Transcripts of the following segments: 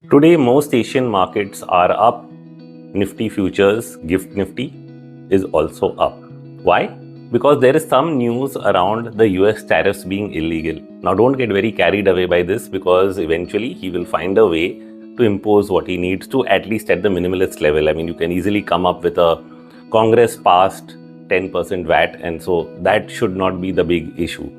Today, most Asian markets are up. Nifty futures, Gift Nifty is also up. Why? Because there is some news around the US tariffs being illegal. Now, don't get very carried away by this because eventually he will find a way to impose what he needs to, at least at the minimalist level. I mean, you can easily come up with a Congress passed 10% VAT, and so that should not be the big issue.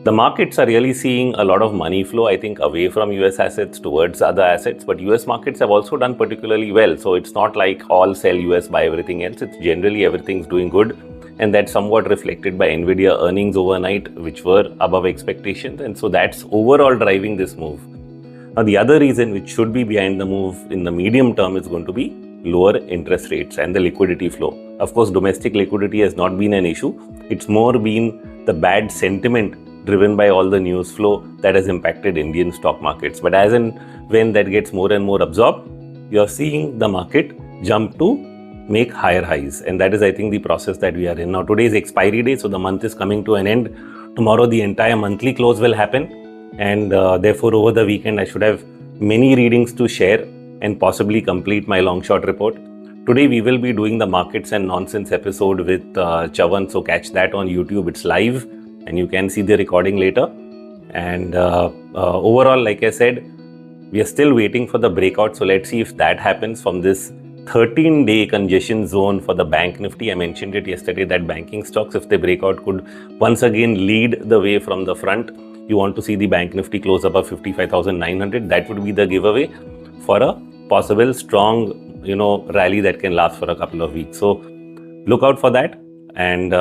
The markets are really seeing a lot of money flow, I think, away from US assets towards other assets. But US markets have also done particularly well. So it's not like all sell US, buy everything else. It's generally everything's doing good. And that's somewhat reflected by Nvidia earnings overnight, which were above expectations. And so that's overall driving this move. Now, the other reason which should be behind the move in the medium term is going to be lower interest rates and the liquidity flow. Of course, domestic liquidity has not been an issue. It's more been the bad sentiment driven by all the news flow that has impacted Indian stock markets. But as and when that gets more and more absorbed, you're seeing the market jump to make higher highs. And that is, I think, the process that we are in. Now, today is expiry day, so the month is coming to an end. Tomorrow, the entire monthly close will happen. And therefore, over the weekend, I should have many readings to share and possibly complete my long short report. Today, we will be doing the Markets and Nonsense episode with Chavan, so catch that on YouTube. It's live and you can see the recording later. And overall, like I said, we are still waiting for the breakout. So let's see if that happens from this 13-day congestion zone for the Bank Nifty. I mentioned it yesterday that banking stocks, if they break out, could once again lead the way from the front. You want to see the Bank Nifty close above 55,900. That would be the giveaway for a possible strong, rally that can last for a couple of weeks. So look out for that and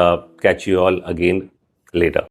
catch you all again later.